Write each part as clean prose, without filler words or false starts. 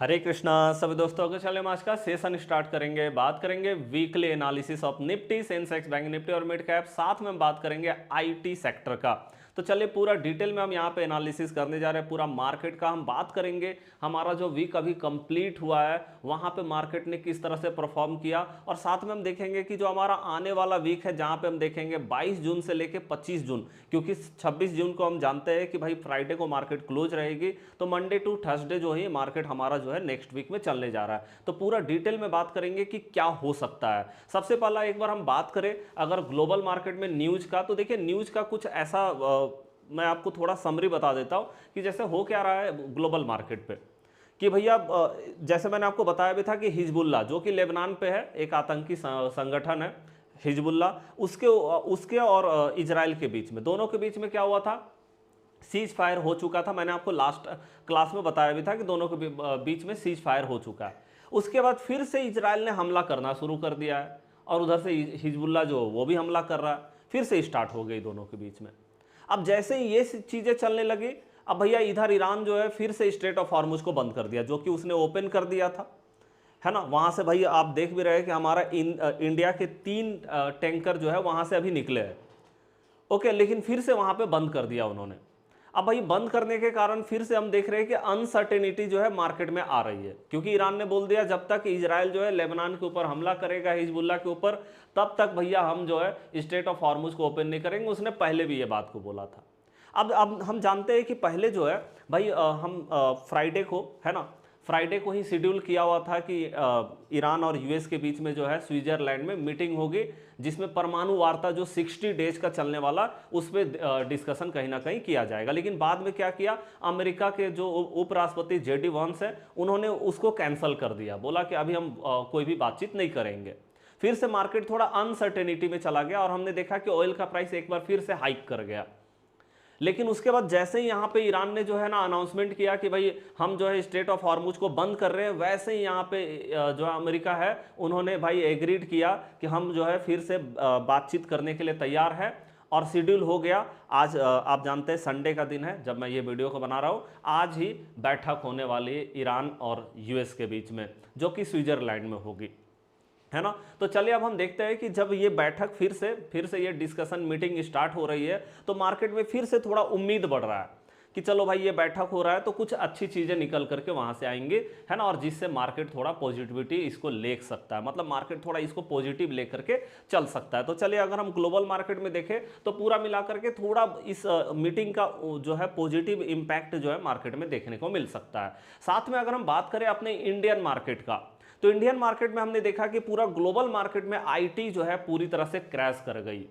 हरे कृष्णा सभी दोस्तों को। चलिए हम आज का सेशन स्टार्ट करेंगे। बात करेंगे weekly analysis of Nifty, Sensex, bank Nifty और मिड कैप। साथ में हम बात करेंगे आईटी सेक्टर का। तो चलिए पूरा डिटेल में हम यहाँ पे एनालिसिस करने जा रहे हैं। पूरा मार्केट का हम बात करेंगे। हमारा जो वीक अभी कंप्लीट हुआ है वहाँ पे मार्केट ने किस तरह से परफॉर्म किया, और साथ में हम देखेंगे कि जो हमारा आने वाला वीक है जहाँ पे हम देखेंगे 22 जून से लेके 25 जून, क्योंकि 26 जून को हम जानते हैं कि भाई फ्राइडे को मार्केट क्लोज रहेगी, तो मंडे टू थर्सडे जो है मार्केट हमारा जो है नेक्स्ट वीक में चलने जा रहा है। तो पूरा डिटेल में बात करेंगे कि क्या हो सकता है। सबसे पहला एक बार हम बात करें अगर ग्लोबल मार्केट में न्यूज का, तो देखिए न्यूज का कुछ ऐसा मैं आपको थोड़ा समरी बता देता हूं कि जैसे हो क्या रहा है ग्लोबल मार्केट पे। कि भैया जैसे मैंने आपको बताया भी था कि हिजबुल्ला जो कि लेबनान पे है, एक आतंकी संगठन है हिजबुल्ला, उसके उसके और इजराइल के बीच में, दोनों के बीच में क्या हुआ था, सीज फायर हो चुका था। मैंने आपको लास्ट क्लास में बताया भी था कि दोनों के बीच में सीज फायर हो चुका है। उसके बाद फिर से इजराइल ने हमला करना शुरू कर दिया है, और उधर से हिजबुल्ला जो वो भी हमला कर रहा है, फिर से स्टार्ट हो गई दोनों के बीच में। अब जैसे ही ये चीज़ें चलने लगी, अब भैया इधर ईरान जो है फिर से स्ट्रेट ऑफ हॉर्मुज को बंद कर दिया, जो कि उसने ओपन कर दिया था, है ना। वहां से भाई आप देख भी रहे हैं कि हमारा इंडिया के 3 टैंकर जो है वहां से अभी निकले हैं। ओके, लेकिन फिर से वहां पे बंद कर दिया उन्होंने। अब भाई बंद करने के कारण फिर से हम देख रहे हैं कि अनसर्टेनिटी जो है मार्केट में आ रही है, क्योंकि ईरान ने बोल दिया जब तक इजराइल जो है लेबनान के ऊपर हमला करेगा हिजबुल्ला के ऊपर, तब तक भैया हम जो है स्ट्रेट ऑफ हॉर्मुज को ओपन नहीं करेंगे। उसने पहले भी ये बात को बोला था। अब हम जानते हैं कि पहले जो है भाई हम फ्राइडे को, है ना, फ्राइडे को ही शेड्यूल किया हुआ था कि ईरान और यूएस के बीच में जो है स्विट्जरलैंड में मीटिंग होगी, जिसमें परमाणु वार्ता जो 60 डेज का चलने वाला, उस पर डिस्कशन कहीं ना कहीं किया जाएगा। लेकिन बाद में क्या किया, अमेरिका के जो उपराष्ट्रपति जेडी वांस है, उन्होंने उसको कैंसिल कर दिया, बोला कि अभी हम कोई भी बातचीत नहीं करेंगे। फिर से मार्केट थोड़ा अनसर्टेनिटी में चला गया, और हमने देखा कि ऑयल का प्राइस एक बार फिर से हाइक कर गया। लेकिन उसके बाद जैसे ही यहाँ पे ईरान ने जो है ना अनाउंसमेंट किया कि भाई हम जो है स्ट्रेट ऑफ हॉर्मुज को बंद कर रहे हैं, वैसे ही यहाँ पे जो अमेरिका है उन्होंने भाई एग्रीड किया कि हम जो है फिर से बातचीत करने के लिए तैयार है। और शेड्यूल हो गया आज, आप जानते हैं संडे का दिन है जब मैं ये वीडियो को बना रहा हूँ। आज ही बैठक होने वाली है ईरान और यूएस के बीच में, जो कि स्विट्जरलैंड में होगी, है ना। तो चलिए अब हम देखते हैं कि जब ये बैठक फिर से ये डिस्कशन मीटिंग स्टार्ट हो रही है, तो मार्केट में फिर से थोड़ा उम्मीद बढ़ रहा है कि चलो भाई ये बैठक हो रहा है तो कुछ अच्छी चीजें निकल करके वहां से आएंगे, है ना, और जिससे मार्केट थोड़ा पॉजिटिविटी इसको ले सकता है, मतलब मार्केट थोड़ा इसको पॉजिटिव लेकर के चल सकता है। तो चलिए अगर हम ग्लोबल मार्केट में देखें तो पूरा मिलाकर के थोड़ा इस मीटिंग का जो है पॉजिटिव इंपैक्ट जो है मार्केट में देखने को मिल सकता है। साथ में अगर हम बात करें अपने इंडियन मार्केट का, तो इंडियन मार्केट में हमने देखा कि पूरा ग्लोबल मार्केट में आईटी जो है पूरी तरह से क्रैश कर गई।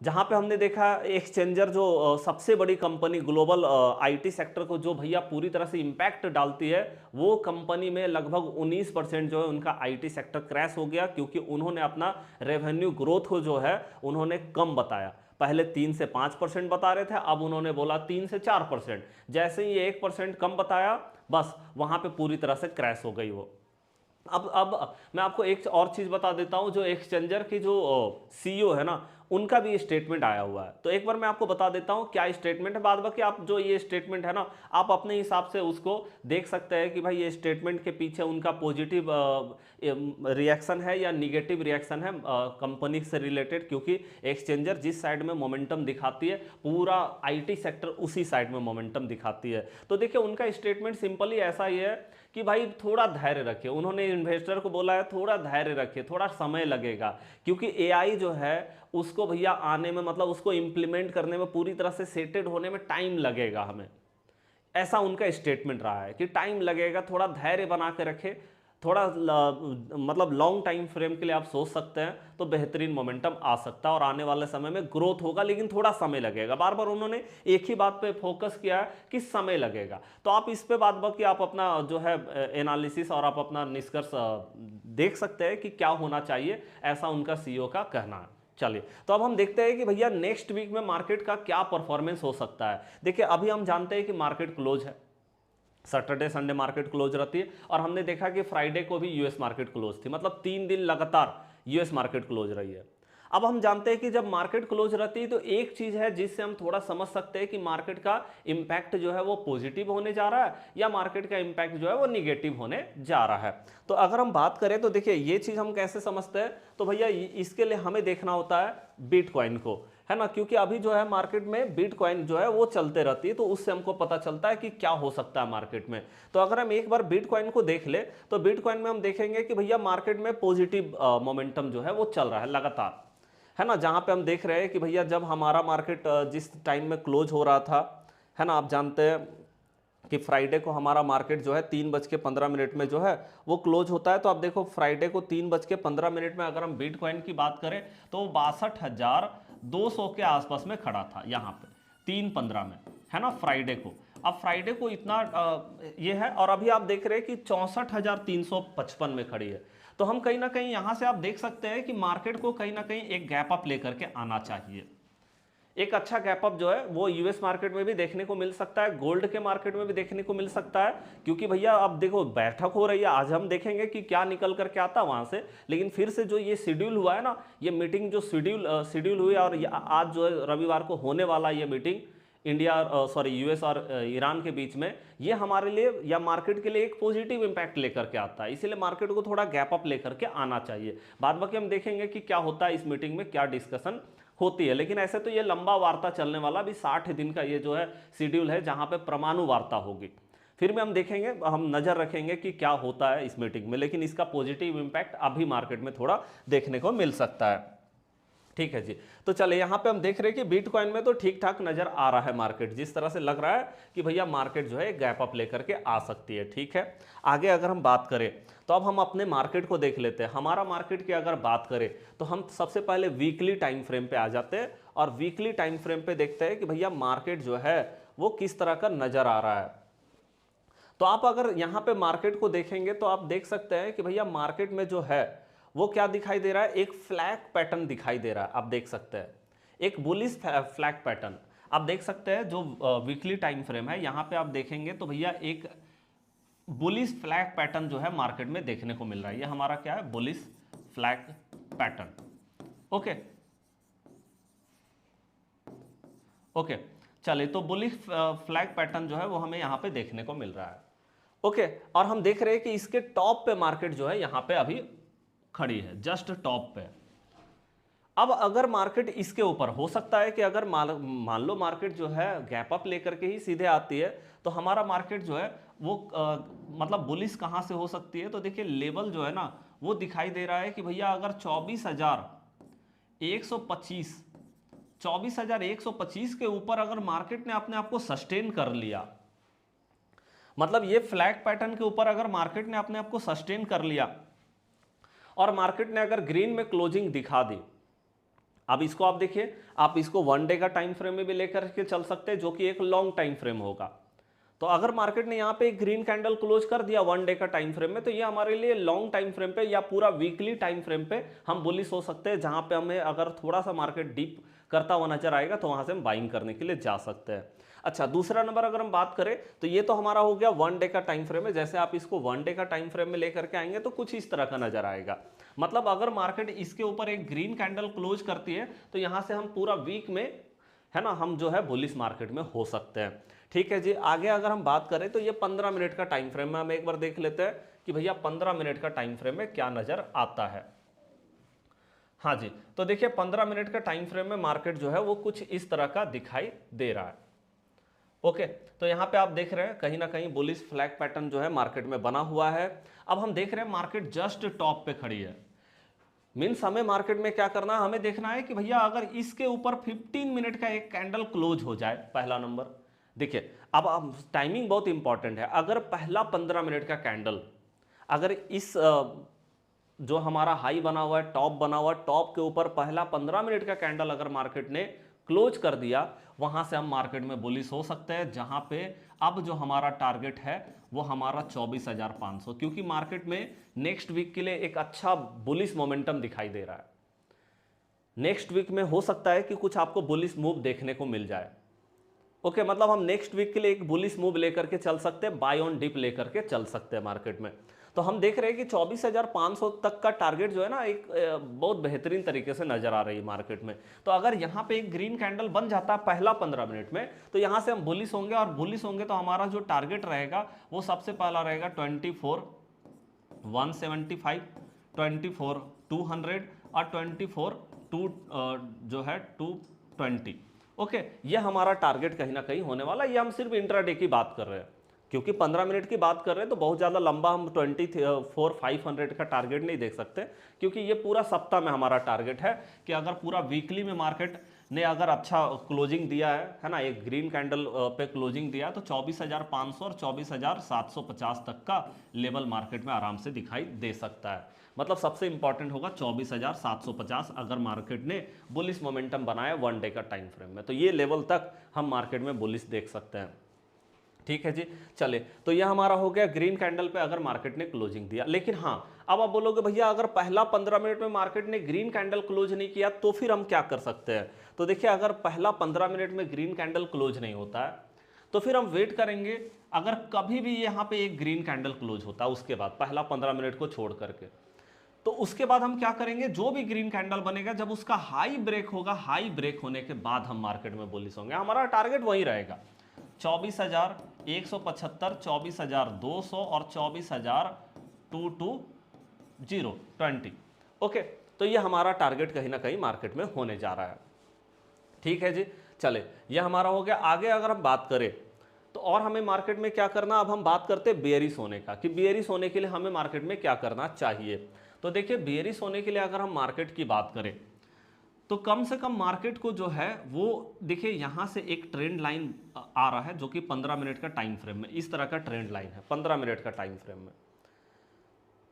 जहां पे हमने देखा एक्सचेंजर जो सबसे बड़ी कंपनी ग्लोबल आईटी सेक्टर को जो भैया पूरी तरह से इंपैक्ट डालती है, वो कंपनी में लगभग 19% जो है उनका आईटी सेक्टर क्रैश हो गया, क्योंकि उन्होंने अपना रेवेन्यू ग्रोथ को जो है उन्होंने कम बताया। पहले 3 से 5% बता रहे थे, अब उन्होंने बोला 3 से 4%। जैसे ही 1% कम बताया, बस वहां पे पूरी तरह से क्रैश हो गई वो। अब मैं आपको एक और चीज बता देता हूं, जो एक्सचेंजर की जो सीईओ है ना, उनका भी स्टेटमेंट आया हुआ है। तो एक बार मैं आपको बता देता हूं क्या स्टेटमेंट है। बाद बाकी आप जो ये स्टेटमेंट है ना, आप अपने हिसाब से उसको देख सकते हैं कि भाई ये स्टेटमेंट के पीछे उनका पॉजिटिव रिएक्शन है या निगेटिव रिएक्शन है कंपनी से रिलेटेड, क्योंकि एक्सचेंजर जिस साइड में मोमेंटम दिखाती है, पूरा आईटी सेक्टर उसी साइड में मोमेंटम दिखाती है। तो देखिए उनका स्टेटमेंट सिंपली ऐसा ही है कि भाई थोड़ा धैर्य रखिए। उन्होंने इन्वेस्टर को बोला है थोड़ा धैर्य रखिए, थोड़ा समय लगेगा, क्योंकि एआई जो है उसको भैया आने में, मतलब उसको इंप्लीमेंट करने में, पूरी तरह से सेटेड होने में टाइम लगेगा हमें। ऐसा उनका स्टेटमेंट रहा है कि टाइम लगेगा, थोड़ा धैर्य बना के रखे, थोड़ा मतलब लॉन्ग टाइम फ्रेम के लिए आप सोच सकते हैं, तो बेहतरीन मोमेंटम आ सकता है और आने वाले समय में ग्रोथ होगा, लेकिन थोड़ा समय लगेगा। बार बार उन्होंने एक ही बात पे फोकस किया है कि समय लगेगा। तो आप इस पे बात बात कि आप अपना जो है एनालिसिस और आप अपना निष्कर्ष देख सकते हैं कि क्या होना चाहिए, ऐसा उनका सीईओ का कहना है। चलिए तो अब हम देखते हैं कि भैया नेक्स्ट वीक में मार्केट का क्या परफॉर्मेंस हो सकता है। देखिए अभी हम जानते हैं कि मार्केट क्लोज है, सैटरडे संडे मार्केट क्लोज रहती है, और हमने देखा कि फ्राइडे को भी यूएस मार्केट क्लोज थी, मतलब 3 दिन लगातार यूएस मार्केट क्लोज रही है। अब हम जानते हैं कि जब मार्केट क्लोज रहती है तो एक चीज है जिससे हम थोड़ा समझ सकते हैं कि मार्केट का इंपैक्ट जो है वो पॉजिटिव होने जा रहा है या मार्केट का इंपैक्ट जो है वो निगेटिव होने जा रहा है। तो अगर हम बात करें तो देखिए ये चीज हम कैसे समझते हैं, तो भैया इसके लिए हमें देखना होता है बिटकॉइन को, है ना, क्योंकि अभी जो है मार्केट में बिटकॉइन जो है वो चलते रहती है, तो उससे हमको पता चलता है कि क्या हो सकता है मार्केट में। तो अगर हम एक बार बिटकॉइन को देख ले तो बिटकॉइन में हम देखेंगे कि भैया मार्केट में पॉजिटिव मोमेंटम जो है वो चल रहा है लगातार, है ना, जहां पे हम देख रहे हैं कि भैया जब हमारा मार्केट जिस टाइम में क्लोज हो रहा था, है ना, आप जानते हैं कि फ्राइडे को हमारा मार्केट जो है 3:15 में जो है वो क्लोज होता है। तो आप देखो फ्राइडे को 3:15 में अगर हम बिटकॉइन की बात करें तो 62,200 के आसपास में खड़ा था यहाँ पे 3:15 में, है ना, फ्राइडे को। अब फ्राइडे को इतना ये है, और अभी आप देख रहे हैं कि 64,355 में खड़ी है। तो हम कहीं ना कहीं यहां से आप देख सकते हैं कि मार्केट को कहीं ना कहीं एक गैप अप लेकर के आना चाहिए। एक अच्छा गैप अप जो है वो यूएस मार्केट में भी देखने को मिल सकता है, गोल्ड के मार्केट में भी देखने को मिल सकता है, क्योंकि भैया अब देखो बैठक हो रही है, आज हम देखेंगे कि क्या निकल करके आता है वहां से। लेकिन फिर से जो ये शेड्यूल हुआ है ना, ये मीटिंग जो शेड्यूल हुई और आज जो है रविवार को होने वाला ये मीटिंग यूएस और ईरान के बीच में, ये हमारे लिए या मार्केट के लिए एक पॉजिटिव इंपैक्ट लेकर के आता है, इसीलिए मार्केट को थोड़ा गैप अप लेकर के आना चाहिए। बाद बाकी हम देखेंगे कि क्या होता है इस मीटिंग में, क्या डिस्कशन होती है। लेकिन ऐसे तो ये लंबा वार्ता चलने वाला, भी 60 दिन का ये जो है शेड्यूल है जहां पे परमाणु वार्ता होगी। फिर भी हम देखेंगे, हम नजर रखेंगे कि क्या होता है इस मीटिंग में, लेकिन इसका पॉजिटिव इंपैक्ट अभी मार्केट में थोड़ा देखने को मिल सकता है। ठीक है जी, तो चले यहाँ पे हम देख रहे हैं कि बिटकॉइन में तो ठीक ठाक नजर आ रहा है मार्केट, जिस तरह से लग रहा है कि भैया मार्केट जो है गैप अप लेकर के आ सकती है। ठीक है, आगे अगर हम बात करें तो अब हम अपने मार्केट को देख लेते हैं। हमारा मार्केट की अगर बात करें तो हम सबसे पहले वीकली टाइम फ्रेम पे आ जाते हैं और वीकली टाइम फ्रेम पे देखते हैं कि भैया मार्केट जो है वो किस तरह का नजर आ रहा है। तो आप अगर यहाँ पे मार्केट को देखेंगे तो आप देख सकते हैं कि भैया मार्केट में जो है वो क्या दिखाई दे रहा है, एक फ्लैग पैटर्न दिखाई दे रहा है। आप देख सकते हैं एक बुलिश फ्लैग पैटर्न आप देख सकते हैं जो वीकली टाइम फ्रेम है, यहाँ पे आप देखेंगे तो भैया एक बुलिश फ्लैग पैटर्न जो है मार्केट में देखने को मिल रहा है। ये हमारा क्या है, bullish flag pattern. Okay okay, चलिए, तो बुलिश फ्लैग पैटर्न जो है वो हमें यहाँ पे देखने को मिल रहा है। ओके, और हम देख रहे हैं कि इसके टॉप पे मार्केट जो है यहाँ पे अभी खड़ी है, जस्ट टॉप पे। अब अगर मार्केट इसके ऊपर, हो सकता है कि अगर मान लो मार्केट जो है गैप अप लेकर के ही सीधे आती है तो हमारा मार्केट जो है वो मतलब बुलिश कहां से हो सकती है। तो देखिए लेवल जो है ना वो दिखाई दे रहा है कि भैया अगर 24,125 के ऊपर अगर मार्केट ने अपने आप को सस्टेन कर लिया, मतलब ये फ्लैग पैटर्न के ऊपर अगर मार्केट ने अपने आप को सस्टेन कर लिया और मार्केट ने अगर ग्रीन में क्लोजिंग दिखा दी, अब इसको आप देखिए, आप इसको 1 डे का टाइम फ्रेम में भी लेकर के चल सकते हैं जो कि एक लॉन्ग टाइम फ्रेम होगा। तो अगर मार्केट ने यहाँ पे एक ग्रीन कैंडल क्लोज कर दिया 1 डे का टाइम फ्रेम में, तो ये हमारे लिए लॉन्ग टाइम फ्रेम पे या पूरा वीकली टाइम फ्रेम पे हम बुलिश हो सकते हैं, जहां पे हमें अगर थोड़ा सा मार्केट डीप करता हुआ नजर आएगा तो वहां से हम बाइंग करने के लिए जा सकते हैं। अच्छा, दूसरा नंबर अगर हम बात करें तो ये तो हमारा हो गया 1 डे का टाइम फ्रेम है। जैसे आप इसको 1 डे का टाइम फ्रेम में लेकर के आएंगे तो कुछ इस तरह का नजर आएगा। मतलब अगर मार्केट इसके ऊपर एक ग्रीन कैंडल क्लोज करती है तो यहां से हम पूरा वीक में, है ना, हम जो है बुलिश मार्केट में हो सकते हैं। ठीक है जी, आगे अगर हम बात करें तो ये 15 मिनट का टाइम फ्रेम में हम एक बार देख लेते हैं कि भैया 15 मिनट का टाइम फ्रेम में क्या नजर आता है। हाँ जी, तो देखिए 15 मिनट का टाइम फ्रेम में मार्केट जो है वो कुछ इस तरह का दिखाई दे रहा है। ओके, तो यहाँ पे आप देख रहे हैं कहीं ना कहीं बुलिश फ्लैग पैटर्न जो है मार्केट में बना हुआ है। अब हम देख रहे हैं मार्केट जस्ट टॉप पे खड़ी है, मीन्स हमें मार्केट में क्या करना है, हमें देखना है कि भैया अगर इसके ऊपर 15 मिनट का एक कैंडल क्लोज हो जाए, पहला नंबर। देखिए अब टाइमिंग बहुत इंपॉर्टेंट है। अगर पहला 15 मिनट का कैंडल अगर इस जो हमारा हाई बना हुआ है, टॉप बना हुआ है, टॉप के ऊपर पहला 15 मिनट का कैंडल अगर मार्केट ने क्लोज कर दिया, वहां से हम मार्केट में बुलिश हो सकते हैं, जहां पे अब जो हमारा टारगेट है वो हमारा 24,500, क्योंकि मार्केट में नेक्स्ट वीक के लिए एक अच्छा बुलिश मोमेंटम दिखाई दे रहा है। नेक्स्ट वीक में हो सकता है कि कुछ आपको बुलिश मूव देखने को मिल जाए। ओके, मतलब हम नेक्स्ट वीक के लिए एक बुलिश मूव लेकर के चल सकते हैं, बाय ऑन डिप लेकर के चल सकते हैं मार्केट में। तो हम देख रहे हैं कि 24,500 तक का टारगेट जो है ना एक बहुत बेहतरीन तरीके से नजर आ रही है मार्केट में। तो अगर यहाँ पे एक ग्रीन कैंडल बन जाता है पहला 15 मिनट में, तो यहाँ से हम बुलिश होंगे, और बुलिश होंगे तो हमारा जो टारगेट रहेगा वो सबसे पहला रहेगा 24,175, 24,200 और 24,2 जो है 220। ओके, ये हमारा टारगेट कहीं ना कहीं होने वाला है। ये हम सिर्फ इंट्राडे की बात कर रहे हैं, क्योंकि 15 मिनट की बात कर रहे हैं तो बहुत ज़्यादा लंबा हम 24,500 का टारगेट नहीं देख सकते, क्योंकि ये पूरा सप्ताह में हमारा टारगेट है कि अगर पूरा वीकली में मार्केट ने अगर अच्छा क्लोजिंग दिया है ना, एक ग्रीन कैंडल पे क्लोजिंग दिया तो 24,500 और 24,750 तक का लेवल मार्केट में आराम से दिखाई दे सकता है। मतलब सबसे इंपॉर्टेंट होगा 24,750 अगर मार्केट ने बुलिश मोमेंटम बनाया वन डे का टाइम फ्रेम में, तो ये लेवल तक हम मार्केट में बुलिश देख सकते हैं। ठीक है जी, चले तो यह हमारा हो गया ग्रीन कैंडल पे अगर मार्केट ने क्लोजिंग दिया। लेकिन हाँ, अब आप बोलोगे भैया अगर पहला 15 मिनट में मार्केट ने ग्रीन कैंडल क्लोज नहीं किया तो फिर हम क्या कर सकते हैं? तो देखिए, अगर पहला 15 मिनट में ग्रीन कैंडल क्लोज नहीं होता है तो फिर हम वेट करेंगे। अगर कभी भी यहाँ पे एक ग्रीन कैंडल क्लोज होता है उसके बाद पहला 15 मिनट को छोड़ करके, तो उसके बाद हम क्या करेंगे, जो भी ग्रीन कैंडल बनेगा जब उसका हाई ब्रेक होगा, हाई ब्रेक होने के बाद हम मार्केट में बुलिश होंगे। हमारा टारगेट वही रहेगा 24,175, 24,200 और 24,220। ओके, तो ये हमारा टारगेट कहीं ना कहीं मार्केट में होने जा रहा है। ठीक है जी, चले ये हमारा हो गया। आगे अगर हम बात करें तो और हमें मार्केट में क्या करना, अब हम बात करते हैं बेयरिश होने का, कि बेयरिश होने के लिए हमें मार्केट में क्या करना चाहिए। तो देखिए, बेयरिश होने के लिए अगर हम मार्केट की बात करें तो कम से कम मार्केट को जो है वो देखिए, यहां से एक ट्रेंड लाइन आ रहा है जो कि 15 मिनट का टाइम फ्रेम में, इस तरह का ट्रेंड लाइन है 15 मिनट का टाइम फ्रेम में।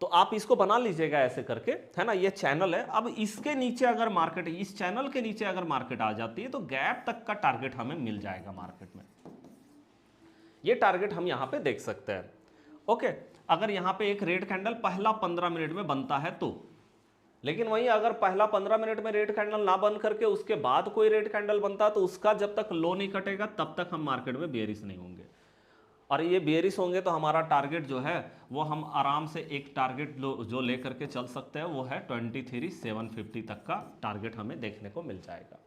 तो आप इसको बना लीजिएगा ऐसे करके, है ना, ये चैनल है। अब इसके नीचे अगर मार्केट, इस चैनल के नीचे अगर मार्केट आ जाती है तो गैप तक का टारगेट हमें मिल जाएगा मार्केट में। ये टारगेट हम यहां पे देख सकते हैं। ओके, अगर यहां पे एक रेड कैंडल पहला 15 मिनट में बनता है तो, लेकिन वहीं अगर पहला 15 मिनट में रेड कैंडल ना बन करके उसके बाद कोई रेड कैंडल बनता है तो उसका जब तक लो नहीं कटेगा तब तक हम मार्केट में बेयरिश नहीं होंगे। और ये बेयरिश होंगे तो हमारा टारगेट जो है वो हम आराम से एक टारगेट जो ले करके चल सकते हैं वो है 23,750 तक का टारगेट हमें देखने को मिल जाएगा।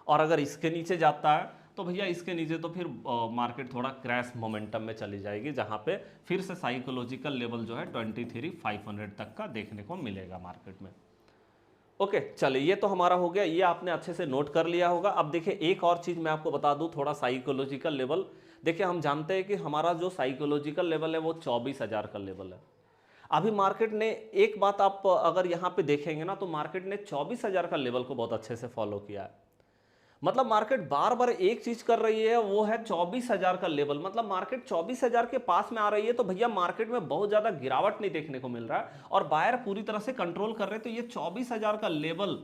और अगर इसके नीचे जाता है तो भैया इसके नीचे तो फिर मार्केट थोड़ा क्रैश मोमेंटम में चली जाएगी, जहां पे फिर से साइकोलॉजिकल लेवल जो है 23,500 तक का देखने को मिलेगा मार्केट में। ओके, चलिए ये तो हमारा हो गया, ये आपने अच्छे से नोट कर लिया होगा। अब देखिए, एक और चीज मैं आपको बता दूं, थोड़ा साइकोलॉजिकल लेवल। देखिए, हम जानते हैं कि हमारा जो साइकोलॉजिकल लेवल है वो 24,000 का लेवल है। अभी मार्केट ने एक बात आप अगर यहाँ पे देखेंगे ना, तो मार्केट ने 24,000 का लेवल को बहुत अच्छे से फॉलो किया है। मतलब मार्केट बार बार एक चीज कर रही है, वो है 24,000 का लेवल। मतलब मार्केट 24,000 के पास में आ रही है तो भैया मार्केट में बहुत ज्यादा गिरावट नहीं देखने को मिल रहा है और बायर पूरी तरह से कंट्रोल कर रहे हैं। तो ये 24,000 का लेवल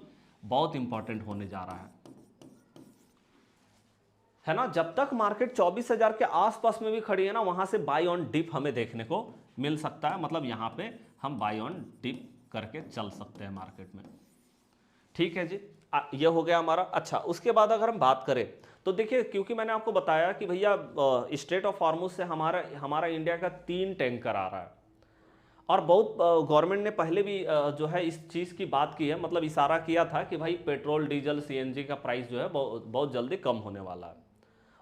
बहुत इंपॉर्टेंट होने जा रहा है ना। जब तक मार्केट 24,000 के आसपास में भी खड़ी है ना, वहां से बाय ऑन डिप हमें देखने को मिल सकता है। मतलब यहां पे हम बाय ऑन डिप करके चल सकते हैं मार्केट में। ठीक है जी, ये हो गया हमारा। अच्छा, उसके बाद अगर हम बात करें तो देखिए, क्योंकि मैंने आपको बताया कि भैया स्ट्रेट ऑफ हॉर्मुज से हमारा इंडिया का 3 टैंकर आ रहा है और बहुत गवर्नमेंट ने पहले भी जो है इस चीज़ की बात की है, मतलब इशारा किया था कि भाई पेट्रोल डीजल सीएनजी का प्राइस जो है बहुत जल्दी कम होने वाला है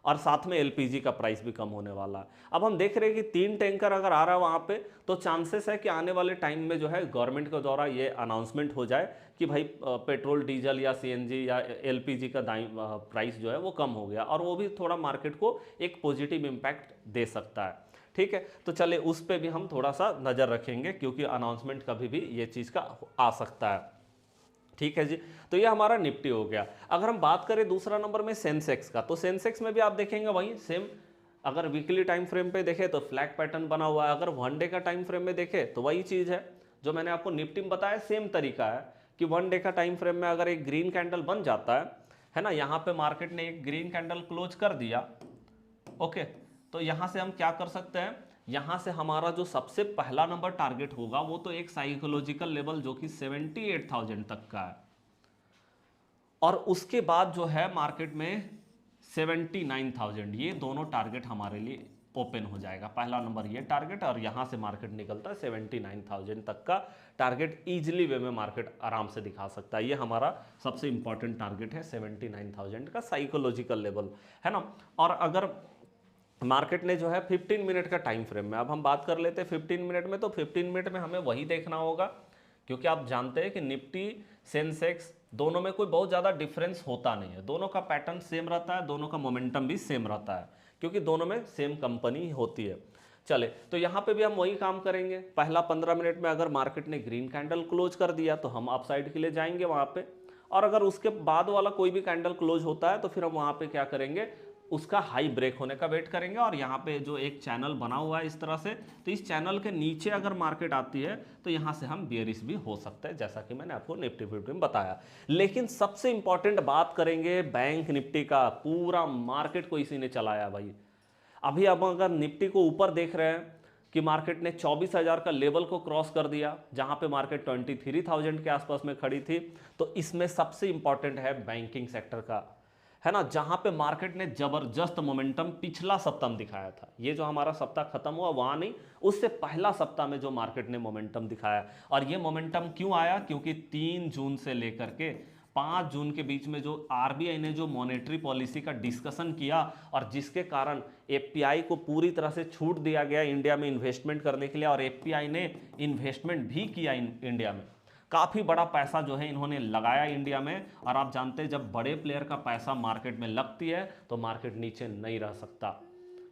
और साथ में एलपीजी का प्राइस भी कम होने वाला है। अब हम देख रहे हैं कि 3 टैंकर अगर आ रहा है वहाँ पे, तो चांसेस है कि आने वाले टाइम में जो है गवर्नमेंट के द्वारा ये अनाउंसमेंट हो जाए कि भाई पेट्रोल डीजल या सीएनजी या एलपीजी का प्राइस जो है वो कम हो गया, और वो भी थोड़ा मार्केट को एक पॉजिटिव इम्पैक्ट दे सकता है। ठीक है, तो चले उस पर भी हम थोड़ा सा नज़र रखेंगे, क्योंकि अनाउंसमेंट कभी भी ये चीज़ का आ सकता है। ठीक है जी, तो ये हमारा निफ्टी हो गया। अगर हम बात करें दूसरा नंबर में सेंसेक्स का, तो सेंसेक्स में भी आप देखेंगे वही सेम। अगर वीकली टाइम फ्रेम पे देखें तो फ्लैग पैटर्न बना हुआ है, अगर वन डे का टाइम फ्रेम में देखें तो वही चीज़ है जो मैंने आपको निफ्टी में बताया। सेम तरीका है कि वन डे का टाइम फ्रेम में अगर एक ग्रीन कैंडल बन जाता है ना, यहाँ पे मार्केट ने एक ग्रीन कैंडल क्लोज कर दिया। ओके, तो यहाँ से हम क्या कर सकते हैं, यहाँ से हमारा जो सबसे पहला नंबर टारगेट होगा वो तो एक साइकोलॉजिकल लेवल जो कि 78,000 तक का है, और उसके बाद जो है मार्केट में 79,000, ये दोनों टारगेट हमारे लिए ओपन हो जाएगा। पहला नंबर ये टारगेट, और यहाँ से मार्केट निकलता है 79,000 तक का टारगेट, ईजिली वे में मार्केट आराम से दिखा सकता है। ये हमारा सबसे इंपॉर्टेंट टारगेट है 79,000 का साइकोलॉजिकल लेवल, है ना। और अगर मार्केट ने जो है 15 मिनट का टाइम फ्रेम में, अब हम बात कर लेते हैं 15 मिनट में, तो 15 मिनट में हमें वही देखना होगा, क्योंकि आप जानते हैं कि निफ्टी सेंसेक्स दोनों में कोई बहुत ज़्यादा डिफरेंस होता नहीं है, दोनों का पैटर्न सेम रहता है, दोनों का मोमेंटम भी सेम रहता है, क्योंकि दोनों में सेम कंपनी होती है। चले, तो यहाँ पे भी हम वही काम करेंगे। पहला 15 मिनट में अगर मार्केट ने ग्रीन कैंडल क्लोज कर दिया तो हम अपसाइड के लिए जाएंगे वहाँ पे, और अगर उसके बाद वाला कोई भी कैंडल क्लोज होता है तो फिर हम वहाँ पे क्या करेंगे, उसका हाई ब्रेक होने का वेट करेंगे। और यहाँ पे जो एक चैनल बना हुआ है इस तरह से, तो इस चैनल के नीचे अगर मार्केट आती है तो यहाँ से हम बेयरिश भी हो सकते हैं, जैसा कि मैंने आपको निफ्टी फिफ्टी में बताया। लेकिन सबसे इंपॉर्टेंट बात करेंगे बैंक निफ्टी का। पूरा मार्केट को इसी ने चलाया भाई। अभी अब अगर निफ्टी को ऊपर देख रहे हैं कि मार्केट ने 24,000 का लेवल को क्रॉस कर दिया, जहां पे मार्केट 23,000 के आसपास में खड़ी थी, तो इसमें सबसे इंपॉर्टेंट है बैंकिंग सेक्टर का, है ना, जहां पे मार्केट ने जबरदस्त मोमेंटम पिछला सप्ताह में दिखाया था। ये जो हमारा सप्ताह खत्म हुआ वहां नहीं, उससे पहला सप्ताह में जो मार्केट ने मोमेंटम दिखाया। और ये मोमेंटम क्यों आया, क्योंकि 3 जून से लेकर के 5 जून के बीच में जो आरबीआई ने जो मॉनेटरी पॉलिसी का डिस्कशन किया, और जिसके कारण एफपीआई को पूरी तरह से छूट दिया गया इंडिया में इन्वेस्टमेंट करने के लिए, और एफपीआई ने इन्वेस्टमेंट भी किया इंडिया में, काफ़ी बड़ा पैसा जो है इन्होंने लगाया इंडिया में। और आप जानते हैं जब बड़े प्लेयर का पैसा मार्केट में लगती है तो मार्केट नीचे नहीं रह सकता,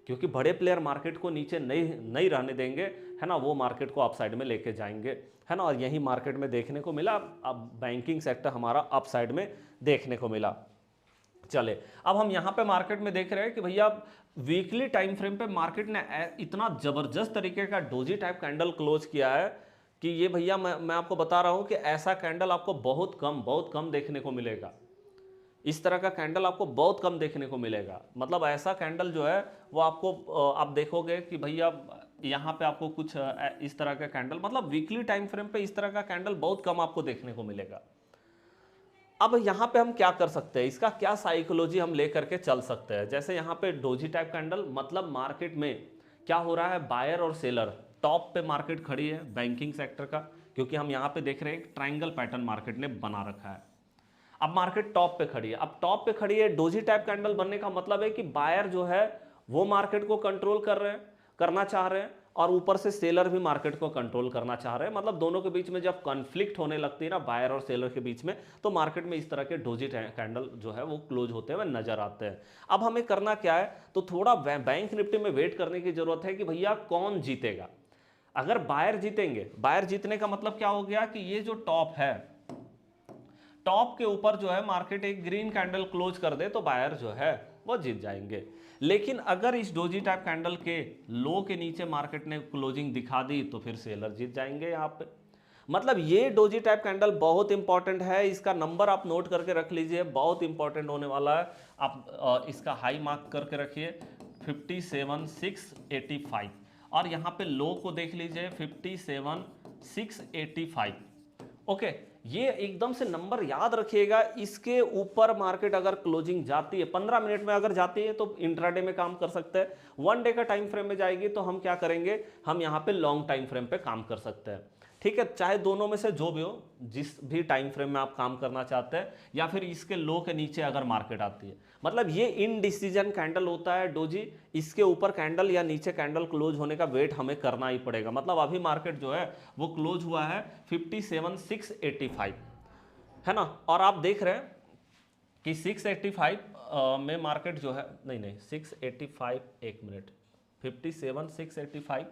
क्योंकि बड़े प्लेयर मार्केट को नीचे नहीं रहने देंगे, है ना, वो मार्केट को अपसाइड में लेके जाएंगे, है ना। और यही मार्केट में देखने को मिला, अब बैंकिंग सेक्टर हमारा अपसाइड में देखने को मिला। चले, अब हम यहाँ पे मार्केट में देख रहे हैं कि भैया वीकली टाइम फ्रेम पे मार्केट ने इतना जबरदस्त तरीके का डोजी टाइप कैंडल क्लोज किया है कि ये भैया मैं आपको बता रहा हूं कि ऐसा कैंडल आपको बहुत कम देखने को मिलेगा। इस तरह का कैंडल आपको बहुत कम देखने को मिलेगा। मतलब ऐसा कैंडल जो है वो आपको आप देखोगे कि भैया यहाँ पे आपको कुछ इस तरह का कैंडल, मतलब वीकली टाइम फ्रेम पे इस तरह का कैंडल बहुत कम आपको देखने को मिलेगा। अब यहाँ पे हम क्या कर सकते हैं, इसका क्या साइकोलॉजी हम ले करके चल सकते हैं। जैसे यहाँ पे डोजी टाइप कैंडल, मतलब मार्केट में क्या हो रहा है, बायर और सेलर टॉप पे मार्केट खड़ी है बैंकिंग सेक्टर का, क्योंकि हम यहाँ पे देख रहे हैं एक ट्रायंगल पैटर्न मार्केट ने बना रखा है। अब मार्केट टॉप पे खड़ी है, अब टॉप पे खड़ी है, डोजी टाइप कैंडल बनने का मतलब है कि बायर जो है वो मार्केट को कंट्रोल करना चाह रहे हैं, और ऊपर से सेलर भी मार्केट को कंट्रोल करना चाह रहे हैं। मतलब दोनों के बीच में जब कॉन्फ्लिक्ट होने लगती है ना, बायर और सेलर के बीच में, तो मार्केट में इस तरह के डोजी कैंडल जो है वो क्लोज होते हुए नजर आते हैं। अब हमें करना क्या है, तो थोड़ा बैंक निफ्टी में वेट करने की जरूरत है कि भैया कौन जीतेगा। अगर बायर जीतेंगे, बायर जीतने का मतलब क्या हो गया कि ये जो टॉप है, टॉप के ऊपर जो है मार्केट एक ग्रीन कैंडल क्लोज कर दे तो बायर जो है वो जीत जाएंगे। लेकिन अगर इस डोजी टाइप कैंडल के लो के नीचे मार्केट ने क्लोजिंग दिखा दी तो फिर सेलर जीत जाएंगे यहाँ पे। मतलब ये डोजी टाइप कैंडल बहुत इंपॉर्टेंट है, इसका नंबर आप नोट करके रख लीजिए, बहुत इंपॉर्टेंट होने वाला है। आप इसका हाई मार्क करके रखिए 57,685, और यहाँ पे लो को देख लीजिए 57,685। ओके, ये एकदम से नंबर याद रखिएगा। इसके ऊपर मार्केट अगर क्लोजिंग जाती है 15 मिनट में, अगर जाती है तो इंट्राडे में काम कर सकते हैं। 1 डे का टाइम फ्रेम में जाएगी तो हम क्या करेंगे, हम यहाँ पे लॉन्ग टाइम फ्रेम पे काम कर सकते हैं। ठीक है, चाहे दोनों में से जो भी हो, जिस भी टाइम फ्रेम में आप काम करना चाहते हैं, या फिर इसके लो के नीचे अगर मार्केट आती है। मतलब ये इनडिसीजन कैंडल होता है डोजी, इसके ऊपर कैंडल या नीचे कैंडल क्लोज होने का वेट हमें करना ही पड़ेगा। मतलब अभी मार्केट जो है वो क्लोज हुआ है 57,685, है ना। और आप देख रहे हैं कि 685 में मार्केट जो है, नहीं 685, एक मिनट, 57,685,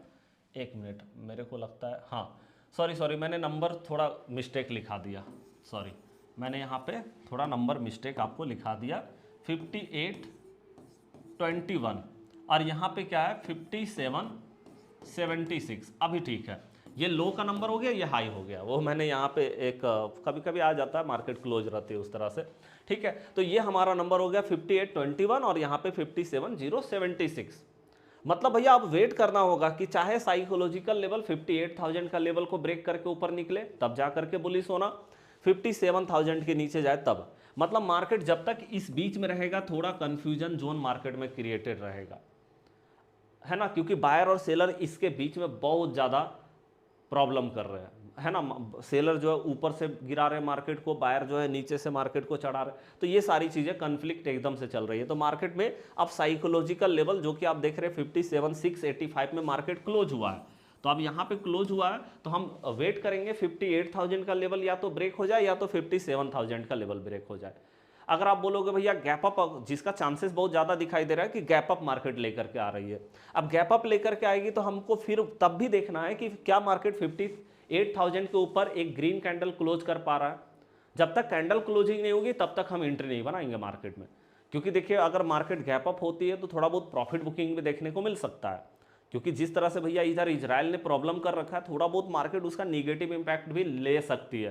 एक मिनट, मेरे को लगता है, हाँ सॉरी मैंने नंबर थोड़ा मिस्टेक लिखा दिया, सॉरी मैंने यहाँ पे थोड़ा नंबर मिस्टेक आपको लिखा दिया, 5821, और यहाँ पे क्या है 5776। अभी ठीक है, ये लो का नंबर हो गया, ये हाई हो गया, वो मैंने यहाँ पे एक कभी कभी आ जाता है, मार्केट क्लोज रहती है उस तरह से। ठीक है, तो ये हमारा नंबर हो गया 5821, और यहाँ पे 57,076। मतलब भैया आप वेट करना होगा कि चाहे साइकोलॉजिकल लेवल 58,000 का लेवल को ब्रेक करके ऊपर निकले तब जा करके बुलिश होना, 57,000 के नीचे जाए तब। मतलब मार्केट जब तक इस बीच में रहेगा, थोड़ा कंफ्यूजन जोन मार्केट में क्रिएटेड रहेगा, है ना, क्योंकि बायर और सेलर इसके बीच में बहुत ज़्यादा प्रॉब्लम कर रहे हैं, है ना। सेलर जो है ऊपर से गिरा रहे हैं मार्केट को, बायर जो है नीचे से मार्केट को चढ़ा रहे, तो ये सारी चीज़ें कन्फ्लिक्ट एकदम से चल रही है। तो मार्केट में अब साइकोलॉजिकल लेवल जो कि आप देख रहे हैं 57,685 में मार्केट क्लोज हुआ है। तो अब यहाँ पे क्लोज हुआ है तो हम वेट करेंगे 58,000 का लेवल या तो ब्रेक हो जाए या तो 57,000 का लेवल ब्रेक हो जाए। अगर आप बोलोगे भैया गैप अप, जिसका चांसेस बहुत ज़्यादा दिखाई दे रहा है कि गैप अप मार्केट लेकर के आ रही है, अब गैप अप लेकर के आएगी तो हमको फिर तब भी देखना है कि क्या मार्केट 58,000 के ऊपर एक ग्रीन कैंडल क्लोज कर पा रहा है। जब तक कैंडल क्लोजिंग नहीं होगी तब तक हम एंट्री नहीं बनाएंगे मार्केट में, क्योंकि देखिए अगर मार्केट गैप अप होती है तो थोड़ा बहुत प्रॉफिट बुकिंग भी देखने को मिल सकता है, क्योंकि जिस तरह से भैया इधर इजराइल ने प्रॉब्लम कर रखा है, थोड़ा बहुत मार्केट उसका निगेटिव इंपैक्ट भी ले सकती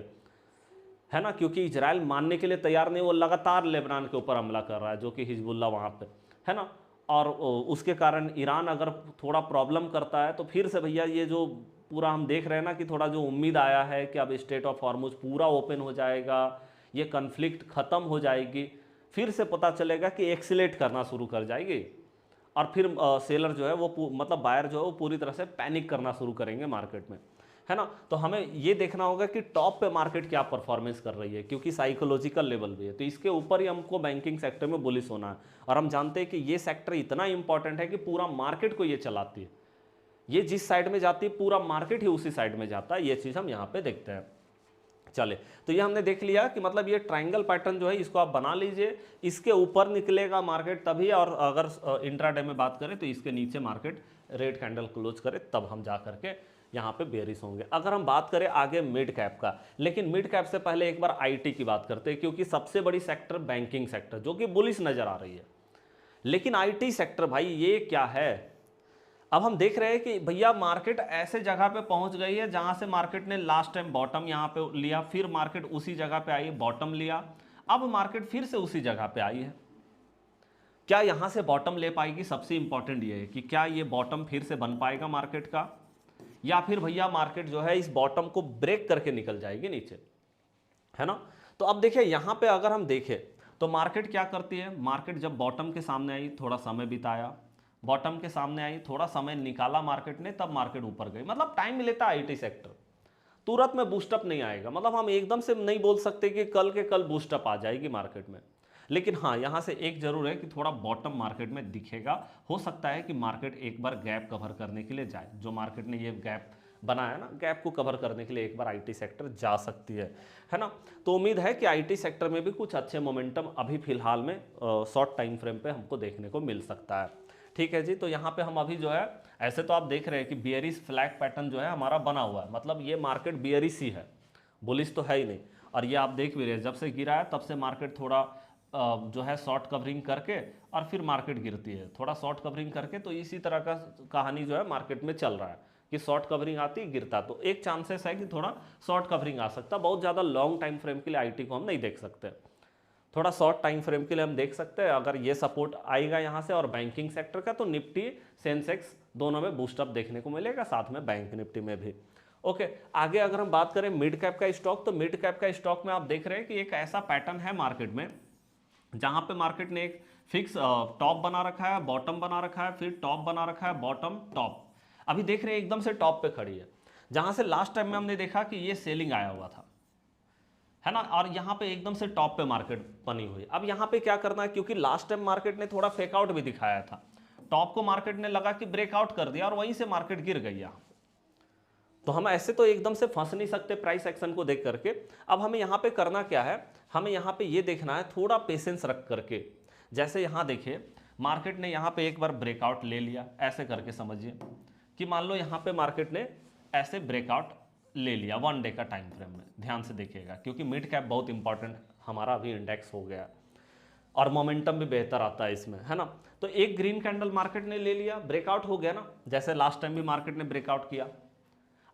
है ना, क्योंकि इजराइल मानने के लिए तैयार नहीं, वो लगातार लेबनान के ऊपर हमला कर रहा है, जो कि हिजबुल्ला वहाँ पे है ना। और उसके कारण ईरान अगर थोड़ा प्रॉब्लम करता है तो फिर से भैया ये जो पूरा हम देख रहे हैं ना कि थोड़ा जो उम्मीद आया है कि अब स्ट्रेट ऑफ हॉर्मुज पूरा ओपन हो जाएगा, ये कन्फ्लिक्ट ख़त्म हो जाएगी, फिर से पता चलेगा कि एक्सीलेट करना शुरू कर जाएगी और फिर सेलर जो है वो मतलब बायर जो है वो पूरी तरह से पैनिक करना शुरू करेंगे मार्केट में, है ना। तो हमें ये देखना होगा कि टॉप पे मार्केट क्या परफॉर्मेंस कर रही है, क्योंकि साइकोलॉजिकल लेवल भी है, तो इसके ऊपर ही हमको बैंकिंग सेक्टर में बुलिश होना है। और हम जानते हैं कि ये सेक्टर इतना इंपॉर्टेंट है कि पूरा मार्केट को ये चलाती है, ये जिस साइड में जाती है पूरा मार्केट ही उसी साइड में जाता है, ये चीज़ हम यहाँ पे देखते हैं। चले, तो ये हमने देख लिया कि मतलब ये ट्रायंगल पैटर्न जो है इसको आप बना लीजिए, इसके ऊपर निकलेगा मार्केट तभी, और अगर इंट्राडे में बात करें तो इसके नीचे मार्केट रेड कैंडल क्लोज करे तब हम जा करके यहाँ पे बेरिश होंगे। अगर हम बात करें आगे मिड कैप का, लेकिन मिड कैप से पहले एक बार आईटी की बात करते हैं, क्योंकि सबसे बड़ी सेक्टर बैंकिंग सेक्टर जो कि बुलिश नजर आ रही है, लेकिन आईटी सेक्टर भाई ये क्या है। अब हम देख रहे हैं कि भैया मार्केट ऐसे जगह पे पहुंच गई है जहां से मार्केट ने लास्ट टाइम बॉटम यहां पे लिया, फिर मार्केट उसी जगह पे आई, बॉटम लिया, अब मार्केट फिर से उसी जगह पे आई है। क्या यहां से बॉटम ले पाएगी, सबसे इंपॉर्टेंट ये है कि क्या ये बॉटम फिर से बन पाएगा मार्केट का, या फिर भैया मार्केट जो है इस बॉटम को ब्रेक करके निकल जाएगी नीचे, है ना। तो अब देखिए यहां पे अगर हम देखें तो मार्केट क्या करती है, मार्केट जब बॉटम के सामने आई थोड़ा समय बिताया, बॉटम के सामने आई थोड़ा समय निकाला मार्केट ने, तब मार्केट ऊपर गई। मतलब टाइम लेता है आईटी सेक्टर, तुरंत में बूस्टअप नहीं आएगा, मतलब हम एकदम से नहीं बोल सकते कि कल के कल बूस्टअप आ जाएगी मार्केट में, लेकिन हाँ यहां से एक जरूर है कि थोड़ा बॉटम मार्केट में दिखेगा। हो सकता है कि मार्केट एक बार गैप कवर करने के लिए जाए, जो मार्केट ने ये गैप बनाया ना, गैप को कवर करने के लिए एक बार आईटी सेक्टर जा सकती है ना। तो उम्मीद है कि आईटी सेक्टर में भी कुछ अच्छे मोमेंटम अभी फिलहाल में शॉर्ट टाइम फ्रेम पे हमको देखने को मिल सकता है। ठीक है जी, तो यहाँ पे हम अभी जो है ऐसे तो आप देख रहे हैं कि बियरिश फ्लैग पैटर्न जो है हमारा बना हुआ है, मतलब ये मार्केट बियरिश ही है, बुलिश तो है ही नहीं। और ये आप देख भी रहे हैं जब से गिरा है तब से मार्केट थोड़ा जो है शॉर्ट कवरिंग करके और फिर मार्केट गिरती है, थोड़ा शॉर्ट कवरिंग करके, तो इसी तरह का कहानी जो है मार्केट में चल रहा है कि शॉर्ट कवरिंग आती गिरता, तो एक चांसेस है कि थोड़ा शॉर्ट कवरिंग आ सकता है। बहुत ज़्यादा लॉन्ग टाइम फ्रेम के लिए आईटी को हम नहीं देख सकते, थोड़ा शॉर्ट टाइम फ्रेम के लिए हम देख सकते हैं। अगर ये सपोर्ट आएगा यहाँ से और बैंकिंग सेक्टर का, तो निफ्टी सेंसेक्स दोनों में बूस्टअप देखने को मिलेगा, साथ में बैंक निफ्टी में भी। ओके, आगे अगर हम बात करें मिड कैप का स्टॉक, तो मिड कैप का स्टॉक में आप देख रहे हैं कि एक ऐसा पैटर्न है मार्केट में जहां पे मार्केट ने एक फिक्स टॉप बना रखा है, बॉटम बना रखा है, फिर टॉप बना रखा है, बॉटम टॉप, अभी देख रहे हैं एकदम से टॉप पे खड़ी है, जहां से लास्ट टाइम में हमने देखा कि ये सेलिंग आया हुआ था, है ना, और यहाँ पे एकदम से टॉप पे मार्केट बनी हुई। अब यहाँ पे क्या करना है, क्योंकि लास्ट टाइम मार्केट ने थोड़ा फेकआउट भी दिखाया था, टॉप को मार्केट ने लगा कि ब्रेकआउट कर दिया और वहीं से मार्केट गिर गई यहाँ। तो हम ऐसे तो एकदम से फंस नहीं सकते प्राइस एक्शन को देख करके। अब हमें यहाँ पे करना क्या है, हमें यहाँ पे ये देखना है थोड़ा पेशेंस रख करके। जैसे यहाँ देखिए मार्केट ने यहाँ पे एक बार ब्रेकआउट ले लिया, ऐसे करके समझिए कि मान लो यहाँ पे मार्केट ने ऐसे ब्रेकआउट ले लिया 1 डे का टाइम फ्रेम में, ध्यान से देखिएगा क्योंकि मिड कैप बहुत इंपॉर्टेंट हमारा अभी इंडेक्स हो गया और मोमेंटम भी बेहतर आता है इसमें, है ना। तो एक ग्रीन कैंडल मार्केट ने ले लिया, ब्रेकआउट हो गया ना, जैसे लास्ट टाइम भी मार्केट ने ब्रेकआउट किया।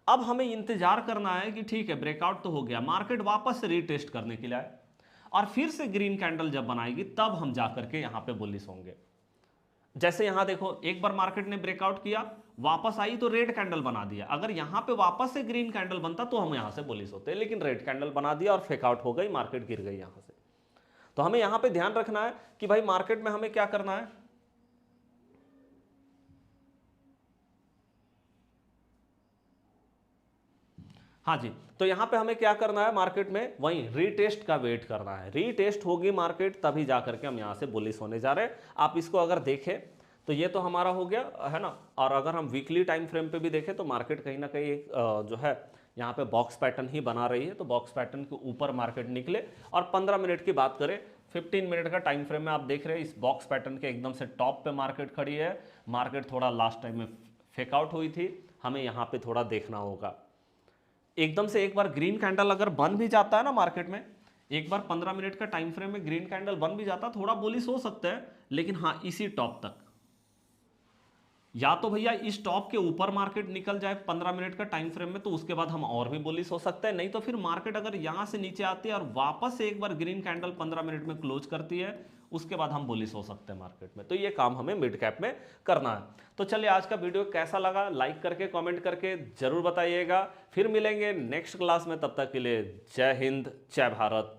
अब हमें इंतजार करना है कि ठीक है ब्रेकआउट तो हो गया, मार्केट वापस से रीटेस्ट करने के लिए आए और फिर से ग्रीन कैंडल जब बनाएगी तब हम जा करके यहाँ पे बुलिश होंगे। जैसे यहां देखो एक बार मार्केट ने ब्रेकआउट किया, वापस आई तो रेड कैंडल बना दिया, अगर यहां पे वापस से ग्रीन कैंडल बनता तो हम यहां से बुलिश होते, लेकिन रेड कैंडल बना दिया और फेकआउट हो गई, मार्केट गिर गई यहां से। तो हमें यहां पे ध्यान रखना है कि भाई मार्केट में हमें क्या करना है, हाँ जी, तो यहाँ पे हमें क्या करना है मार्केट में, वही रीटेस्ट का वेट करना है। रीटेस्ट होगी मार्केट तभी जा करके हम यहाँ से बुलिश होने जा रहे हैं। आप इसको अगर देखें तो ये तो हमारा हो गया है ना। और अगर हम वीकली टाइम फ्रेम पे भी देखें तो मार्केट कहीं ना कहीं एक जो है यहाँ पे बॉक्स पैटर्न ही बना रही है। तो बॉक्स पैटर्न के ऊपर मार्केट निकले। और 15 मिनट की बात करें, 15 मिनट का टाइम फ्रेम में आप देख रहे हैं इस बॉक्स पैटर्न के एकदम से टॉप पे मार्केट खड़ी है। मार्केट थोड़ा लास्ट टाइम में फेक आउट हुई थी, हमें यहाँ पे थोड़ा देखना होगा। एकदम से एक बार ग्रीन कैंडल अगर बन भी जाता है ना मार्केट में, एक बार 15 मिनट का टाइम फ्रेम में ग्रीन कैंडल बन भी जाता, थोड़ा बुलिश हो सकता है। लेकिन हाँ, इसी टॉप तक, या तो भैया इस टॉप के ऊपर मार्केट निकल जाए 15 मिनट का टाइम फ्रेम में, तो उसके बाद हम और भी बुलिश हो सकते हैं। नहीं तो फिर मार्केट अगर यहां से नीचे आती है और वापस से एक बार ग्रीन कैंडल 15 मिनट में क्लोज करती है, उसके बाद हम बुलिश हो सकते हैं मार्केट में। तो ये काम हमें मिड कैप में करना है। तो चलिए, आज का वीडियो कैसा लगा लाइक करके कमेंट करके जरूर बताइएगा। फिर मिलेंगे नेक्स्ट क्लास में, तब तक के लिए जय हिंद, जय भारत।